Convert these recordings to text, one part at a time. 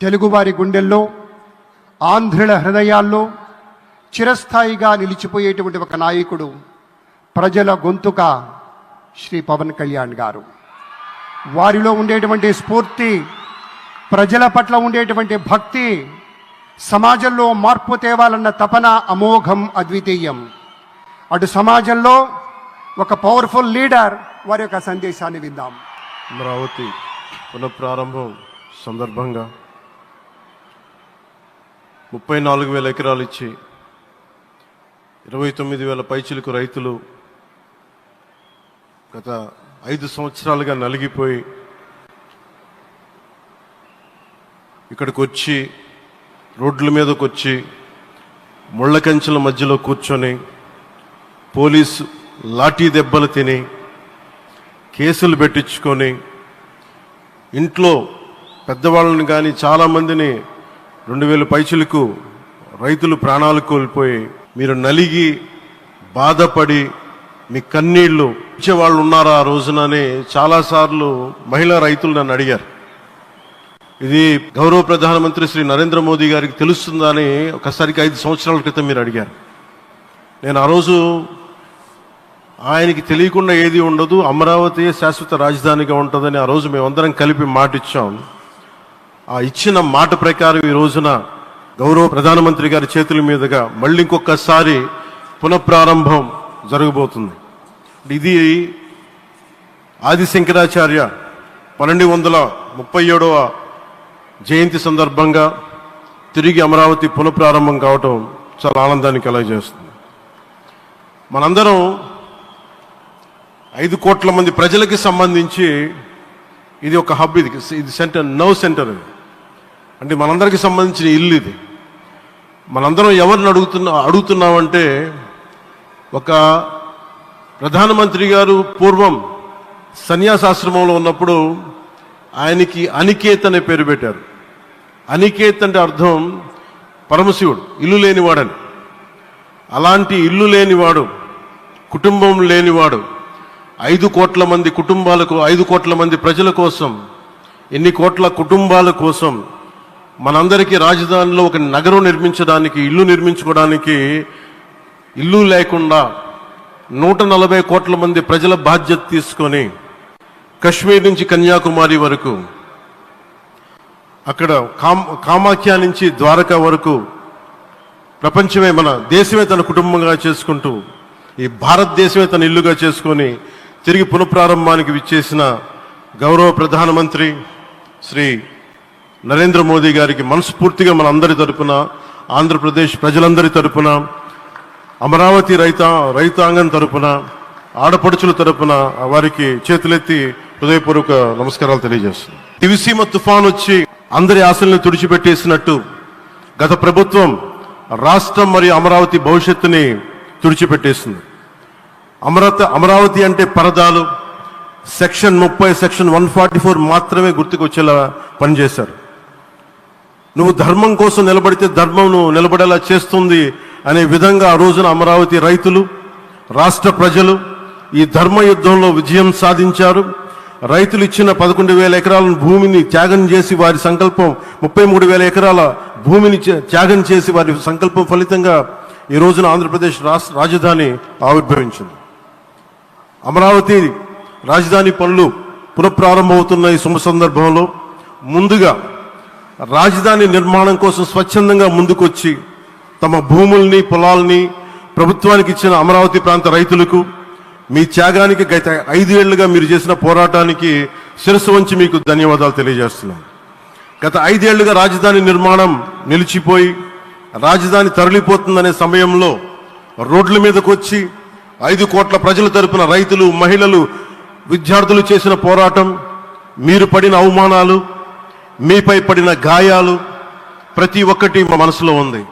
తెలుగువారి గుండెల్లో, ఆంధ్రుల హృదయాల్లో చిరస్థాయిగా నిలిచిపోయేటువంటి ఒక నాయకుడు, ప్రజల గొంతుక శ్రీ పవన్ కళ్యాణ్ గారు. వారిలో ఉండేటువంటి స్ఫూర్తి, ప్రజల పట్ల ఉండేటువంటి భక్తి, సమాజంలో మార్పు తేవాలన్న తపన అమోఘం, అద్వితీయం. అటు సమాజంలో ఒక పవర్ఫుల్ లీడర్, వారి యొక్క సందేశాన్ని విందాం. అమరావతి పునఃప్రారంభం సందర్భంగా 34,000 ఎకరాలు ఇచ్చి 29,000 పైచిలకు రైతులు గత 5 సంవత్సరాలుగా నలిగిపోయి ఇక్కడికి వచ్చి రోడ్ల మీదకి వచ్చి ముళ్ళ కంచెల మధ్యలో కూర్చొని పోలీసు లాఠీ దెబ్బలు తిని కేసులు పెట్టించుకొని ఇంట్లో పెద్దవాళ్ళని కానీ చాలామందిని 2,000 పైచిలకు రైతులు ప్రాణాలు కోల్పోయి మీరు నలిగి బాధపడి మీ కన్నీళ్లు ఇచ్చేవాళ్ళు ఉన్నారా ఆ రోజునని చాలాసార్లు మహిళా రైతులు నన్ను అడిగారు. ఇది గౌరవ ప్రధానమంత్రి శ్రీ నరేంద్ర మోదీ గారికి తెలుస్తుందా అని ఒకసారికి 5 సంవత్సరాల క్రితం మీరు అడిగారు. నేను ఆ రోజు ఆయనకి తెలియకుండా ఏది ఉండదు, అమరావతి శాశ్వత రాజధానిగా ఉంటుందని ఆ రోజు మేమందరం కలిపి మాట ఇచ్చాం. ఆ ఇచ్చిన మాట ప్రకారం ఈ రోజున గౌరవ ప్రధానమంత్రి గారి చేతుల మీదుగా మళ్ళీ ఇంకొకసారి పునఃప్రారంభం జరగబోతుంది. ఇది ఆది శంకరాచార్య 1237వ జయంతి సందర్భంగా తిరిగి అమరావతి పునఃప్రారంభం కావటం చాలా ఆనందాన్ని కలగజేస్తుంది. మనందరం 5 కోట్ల మంది ప్రజలకి సంబంధించి ఇది ఒక హబ్, ఇది సెంటర్, నవ్ సెంటర్. అంటే మనందరికి సంబంధించిన ఇల్లు ఇది. మనందరం ఎవరిని అడుగుతున్నామంటే, ఒక ప్రధానమంత్రి గారు పూర్వం సన్యాసాశ్రమంలో ఉన్నప్పుడు ఆయనకి అనికేత్ అనే పేరు పెట్టారు. అనికేత్ అంటే అర్థం పరమశివుడు, ఇల్లు లేనివాడని. అలాంటి ఇల్లు లేనివాడు, కుటుంబం లేనివాడు 5 కోట్ల మంది కుటుంబాలకు, 5 కోట్ల మంది ప్రజల కోసం, ఎన్ని కోట్ల కుటుంబాల కోసం మనందరికీ రాజధానిలో ఒక నగరం నిర్మించడానికి, ఇల్లు నిర్మించుకోవడానికి ఇల్లు లేకుండా 140 కోట్ల మంది ప్రజల బాధ్యత తీసుకొని కశ్మీర్ నుంచి కన్యాకుమారి వరకు, అక్కడ కామాఖ్య నుంచి ద్వారకా వరకు ప్రపంచమే, మన దేశమే తన కుటుంబంగా చేసుకుంటూ ఈ భారతదేశమే తన ఇల్లుగా చేసుకొని తిరిగి పునఃప్రారంభానికి విచ్చేసిన గౌరవ ప్రధానమంత్రి శ్రీ నరేంద్ర మోదీ గారికి మనస్ఫూర్తిగా మన అందరి తరపున, ఆంధ్రప్రదేశ్ ప్రజలందరి తరపున, అమరావతి రైతాంగం తరపున, ఆడపడుచుల తరపున వారికి చేతులెత్తి హృదయపూర్వక నమస్కారాలు తెలియజేస్తున్నాను. దివిసీమ తుఫాన్ వచ్చి అందరి ఆశల్ని తుడిచిపెట్టేసినట్టు గత ప్రభుత్వం రాష్ట్రం మరియు అమరావతి భవిష్యత్తుని తుడిచిపెట్టేసింది. అమరావతి అంటే పరదాలు, సెక్షన్ 30, సెక్షన్ 144 మాత్రమే గుర్తుకొచ్చేలా పనిచేశారు. నువ్వు ధర్మం కోసం నిలబడితే ధర్మం నువ్వు నిలబడేలా చేస్తుంది అనే విధంగా ఆ రోజున అమరావతి రైతులు, రాష్ట్ర ప్రజలు ఈ ధర్మ యుద్ధంలో విజయం సాధించారు. రైతులు ఇచ్చిన 11,000 ఎకరాల భూమిని త్యాగం చేసి, వారి సంకల్పం 33,000 ఎకరాల భూమిని త్యాగం చేసి వారి సంకల్పం ఫలితంగా ఈ రోజున ఆంధ్రప్రదేశ్ రాజధాని ఆవిర్భవించింది. అమరావతి రాజధాని పనులు పునఃప్రారంభమవుతున్న ఈ శుభ సందర్భంలో ముందుగా రాజధాని నిర్మాణం కోసం స్వచ్ఛందంగా ముందుకొచ్చి తమ భూముల్ని, పొలాల్ని ప్రభుత్వానికి ఇచ్చిన అమరావతి ప్రాంత రైతులకు, మీ త్యాగానికి, గత 5 ఏళ్లుగా మీరు చేసిన పోరాటానికి శిరస్సు వంచి మీకు ధన్యవాదాలు తెలియజేస్తున్నాను. గత 5 ఏళ్లుగా రాజధాని నిర్మాణం నిలిచిపోయి రాజధాని తరలిపోతుందనే సమయంలో రోడ్ల మీదకు వచ్చి 5 కోట్ల ప్రజల తరపున రైతులు, మహిళలు, విద్యార్థులు చేసిన పోరాటం, మీరు పడిన అవమానాలు, మీపై పడిన గాయాలు ప్రతి ఒక్కటి మా మనసులో ఉంది.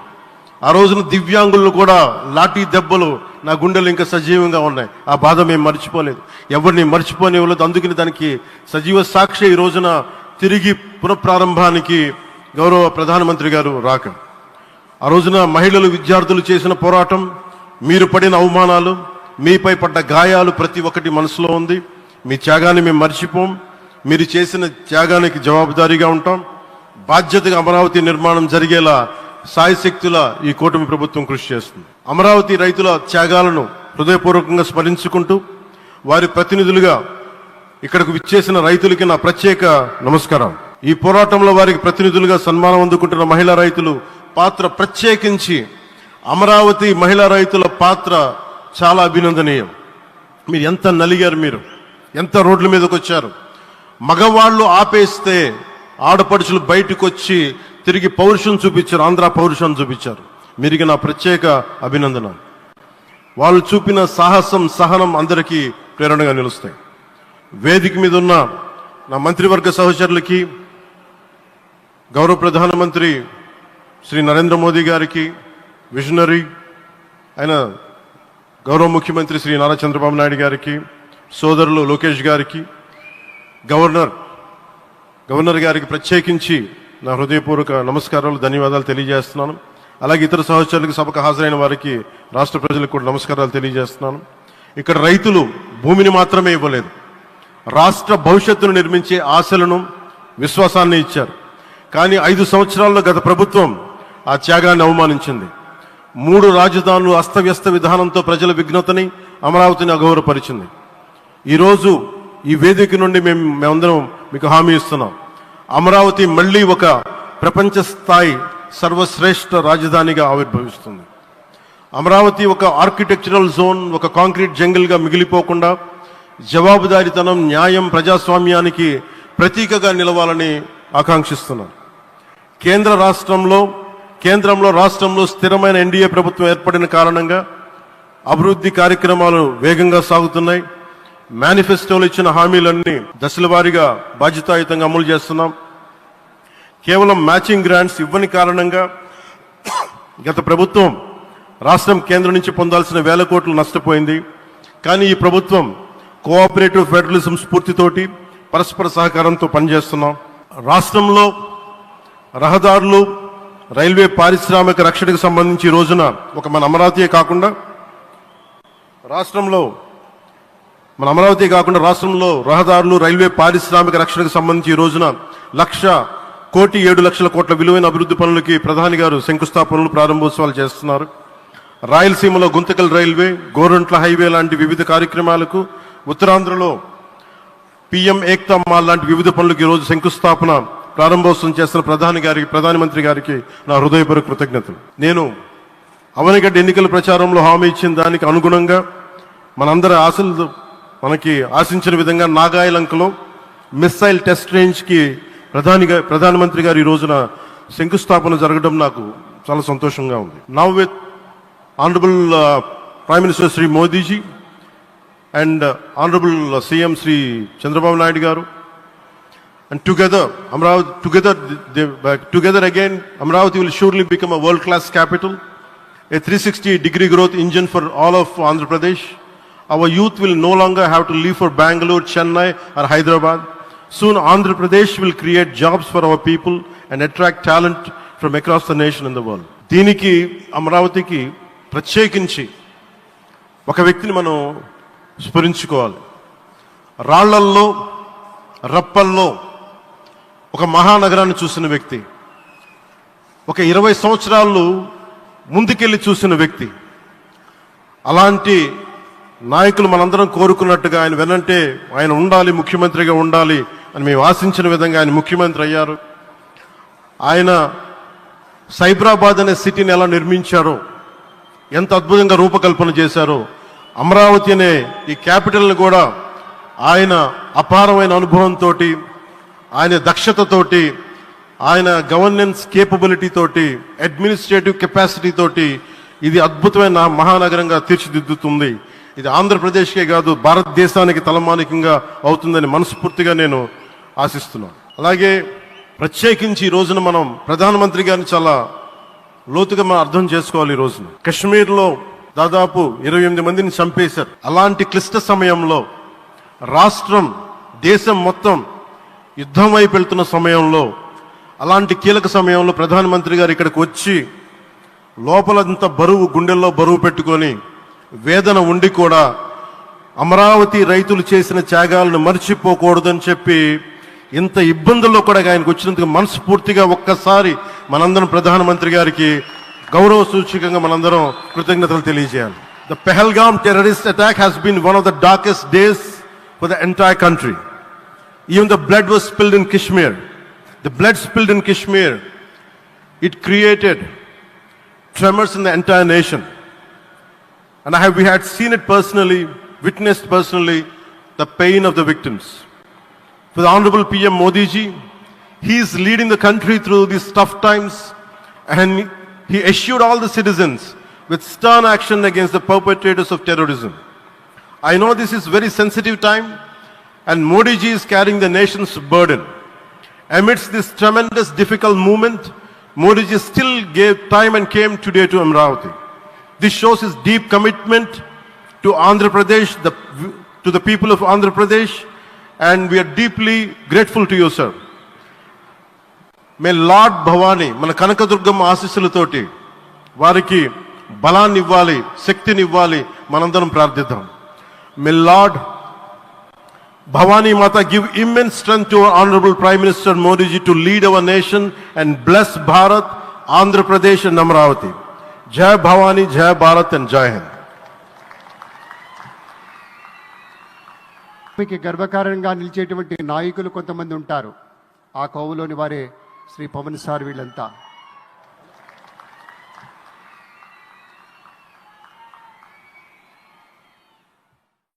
ఆ రోజున దివ్యాంగులు కూడా లాఠీ దెబ్బలు నా గుండెలు ఇంకా సజీవంగా ఉన్నాయి. ఆ బాధ మేము మర్చిపోలేదు, ఎవరిని మర్చిపోనివ్వలేదు. అందుకని దానికి సజీవ సాక్షి ఈ రోజున తిరిగి పునఃప్రారంభానికి గౌరవ ప్రధానమంత్రి గారు రాక, ఆ రోజున మహిళలు, విద్యార్థులు చేసిన పోరాటం, మీరు పడిన అవమానాలు, మీపై పడ్డ గాయాలు ప్రతి ఒక్కటి మనసులో ఉంది. మీ త్యాగాన్ని మేము మర్చిపోం. మీరు చేసిన త్యాగానికి జవాబుదారీగా ఉంటాం. బాధ్యతగా అమరావతి నిర్మాణం జరిగేలా సాయశక్తుల ఈ కూటమి ప్రభుత్వం కృషి చేస్తుంది. అమరావతి రైతుల త్యాగాలను హృదయపూర్వకంగా స్మరించుకుంటూ వారి ప్రతినిధులుగా ఇక్కడకు విచ్చేసిన రైతులకి నా ప్రత్యేక నమస్కారం. ఈ పోరాటంలో వారికి ప్రతినిధులుగా సన్మానం అందుకుంటున్న మహిళా రైతులు పాత్ర, ప్రత్యేకించి అమరావతి మహిళా రైతుల పాత్ర చాలా అభినందనీయం. మీరు ఎంత నలిగారు, మీరు ఎంత రోడ్ల మీదకి వచ్చారు. మగవాళ్ళు ఆపేస్తే ఆడపడుచులు బయటకు వచ్చి తిరిగి పౌరుషం చూపించారు, ఆంధ్ర పౌరుషం చూపించారు. మీరికి నా ప్రత్యేక అభినందన. వాళ్ళు చూపిన సాహసం, సహనం అందరికీ ప్రేరణగా నిలుస్తాయి. వేదిక మీద ఉన్న నా మంత్రివర్గ సహచరులకి, గౌరవ ప్రధానమంత్రి శ్రీ నరేంద్ర మోదీ గారికి, విజనరీ అయిన గౌరవ ముఖ్యమంత్రి శ్రీ నారా చంద్రబాబు నాయుడు గారికి, సోదరులు లోకేష్ గారికి, గవర్నర్ గారికి ప్రత్యేకించి నా హృదయపూర్వక నమస్కారాలు, ధన్యవాదాలు తెలియజేస్తున్నాను. అలాగే ఇతర సహచరులకు, సభకు హాజరైన వారికి, రాష్ట్ర ప్రజలకు కూడా నమస్కారాలు తెలియజేస్తున్నాను. ఇక్కడ రైతులు భూమిని మాత్రమే ఇవ్వలేదు, రాష్ట్ర భవిష్యత్తును నిర్మించే ఆశలను, విశ్వాసాన్ని ఇచ్చారు. కానీ 5 సంవత్సరాల్లో గత ప్రభుత్వం ఆ త్యాగాన్ని అవమానించింది. 3 రాజధానులు అస్తవ్యస్త విధానంతో ప్రజల విఘ్నతని, అమరావతిని అగౌరవపరిచింది. ఈరోజు ఈ వేదిక నుండి మేమందరం మీకు హామీ ఇస్తున్నాం, అమరావతి మళ్ళీ ఒక ప్రపంచ స్థాయి సర్వశ్రేష్ఠ రాజధానిగా ఆవిర్భవిస్తుంది. అమరావతి ఒక ఆర్కిటెక్చరల్ జోన్, ఒక కాంక్రీట్ జంగిల్గా మిగిలిపోకుండా జవాబుదారీతనం, న్యాయం, ప్రజాస్వామ్యానికి ప్రతీకగా నిలవాలని ఆకాంక్షిస్తున్నాం. కేంద్రంలో రాష్ట్రంలో స్థిరమైన ఎన్డీఏ ప్రభుత్వం ఏర్పడిన కారణంగా అభివృద్ధి కార్యక్రమాలు వేగంగా సాగుతున్నాయి. మేనిఫెస్టోలో ఇచ్చిన హామీలన్నీ దశల వారీగా బాధ్యతాయుతంగా అమలు చేస్తున్నాం. కేవలం మ్యాచింగ్ గ్రాంట్స్ ఇవ్వని కారణంగా గత ప్రభుత్వం రాష్ట్రం కేంద్రం నుంచి పొందాల్సిన 1000 కోట్లు నష్టపోయింది. కానీ ఈ ప్రభుత్వం కోఆపరేటివ్ ఫెడరలిజం స్ఫూర్తితోటి పరస్పర సహకారంతో పనిచేస్తున్నాం. రాష్ట్రంలో రహదారులు, రైల్వే, పారిశ్రామిక రక్షణకు సంబంధించి ఈ రోజున మన అమరావతి కాకుండా రాష్ట్రంలో రహదారులు, రైల్వే, పారిశ్రామిక రక్షణకు సంబంధించి ఈ రోజున 1,07,00,000 కోట్ల విలువైన అభివృద్ధి పనులకి ప్రధాని గారు శంకుస్థాపనలు, ప్రారంభోత్సవాలు చేస్తున్నారు. రాయలసీమలో గుంతకల్ రైల్వే, గోరంట్ల హైవే లాంటి వివిధ కార్యక్రమాలకు, ఉత్తరాంధ్రలో పిఎం ఏక్తా మాల్ లాంటి వివిధ పనులకు ఈరోజు శంకుస్థాపన, ప్రారంభోత్సవం చేస్తున్న ప్రధానమంత్రి గారికి నా హృదయపూర్వక కృతజ్ఞతలు. నేను అవనిగడ్డ ఎన్నికల ప్రచారంలో హామీ ఇచ్చిన దానికి అనుగుణంగా మనందరి ఆశలు మనకి ఆశించిన విధంగా నాగాయలంకలో మిస్సైల్ టెస్ట్ రేంజ్కి ప్రధానమంత్రి గారు ఈ రోజున శంకుస్థాపన జరగడం నాకు చాలా సంతోషంగా ఉంది. Now with honourable prime minister Shri Modiji and Honorable CM Sri Chandrababu Naidu Garu, and together again, Amravati will surely become a world-class capital, a 360-degree growth engine for all of Andhra Pradesh. Our youth will no longer have to leave for Bangalore, Chennai or Hyderabad. Soon Andhra Pradesh will create jobs for our people and attract talent from across the nation and the world. దీనికి అమరావతికి ప్రత్యేకించి ఒక వ్యక్తిని మనం స్మరించుకోవాలి. రాళ్లల్లో, రప్పల్లో ఒక మహానగరాన్ని చూసిన వ్యక్తి, ఒక 20 సంవత్సరాలు ముందుకెళ్ళి చూసిన వ్యక్తి. అలాంటి నాయకులు మనందరం కోరుకున్నట్టుగా ఆయన వెనంటే ఆయన ఉండాలి, ముఖ్యమంత్రిగా ఉండాలి అని మేము ఆశించిన విధంగా ఆయన ముఖ్యమంత్రి అయ్యారు. ఆయన సైబరాబాద్ అనే సిటీని ఎలా నిర్మించారో, ఎంత అద్భుతంగా రూపకల్పన చేశారో, అమరావతి అనే ఈ క్యాపిటల్ని కూడా ఆయన అపారమైన అనుభవంతో, ఆయన దక్షతతోటి, ఆయన గవర్నెన్స్ కేపబిలిటీ తోటి, అడ్మినిస్ట్రేటివ్ కెపాసిటీ తోటి ఇది అద్భుతమైన మహానగరంగా తీర్చిదిద్దుతుంది. ఇది ఆంధ్రప్రదేశ్కే కాదు, భారతదేశానికి తలమానికంగా అవుతుందని మనస్ఫూర్తిగా నేను ఆశిస్తున్నాను. అలాగే ప్రత్యేకించి ఈ రోజున మనం ప్రధానమంత్రి గారిని చాలా లోతుగా మనం అర్థం చేసుకోవాలి. ఈ రోజున కశ్మీర్లో దాదాపు 28 మందిని చంపేశారు. అలాంటి క్లిష్ట సమయంలో, రాష్ట్రం, దేశం మొత్తం యుద్ధం వైపు వెళ్తున్న సమయంలో, అలాంటి కీలక సమయంలో ప్రధానమంత్రి గారు ఇక్కడికి వచ్చి లోపలంత బరువు, గుండెల్లో బరువు పెట్టుకొని, వేదన ఉండి కూడా అమరావతి రైతులు చేసిన త్యాగాలను మర్చిపోకూడదని చెప్పి ఇంత ఇబ్బందుల్లో కూడా ఆయనకు వచ్చినందుకు మనస్ఫూర్తిగా ఒక్కసారి మనందరం ప్రధానమంత్రి గారికి గౌరవ సూచకంగా మనందరం కృతజ్ఞతలు తెలియజేయాలి. The Pahalgam terrorist attack has been one of the darkest days for the entire country. Even the blood was spilled in Kashmir. The blood spilled in Kashmir, it created tremors in the entire nation. And we had seen it personally, witnessed personally, the pain of the victims. For the Honorable PM Modi ji, he is leading the country through these tough times, and he assured all the citizens with stern action against the perpetrators of terrorism. I know this is very sensitive time, and Modi ji is carrying the nation's burden. Amidst this tremendous difficult moment, Modi ji still gave time and came today to Amravati. This shows his deep commitment to Andhra Pradesh, to the people of Andhra Pradesh, and we are deeply grateful to you, sir. May Lord Bhavani, మన కనకదుర్గమ్మ ఆశీస్సులతోటి వారికి బలాన్ని ఇవ్వాలి, శక్తిని ఇవ్వాలి, మనందరం ప్రార్థిద్దాం. May Lord Bhavani Mata give immense strength to our Honorable Prime Minister Modi ji to lead our nation and bless Bharat, Andhra Pradesh and Amravati. Jai Bhavani, Jai Bharat and Jai Hind. మీకు గర్వకారణంగా నిలిచేటువంటి నాయకులు కొంతమంది ఉంటారు. ఆ కోవలోని వారే Shri Pawan sir వీళ్ళంతా.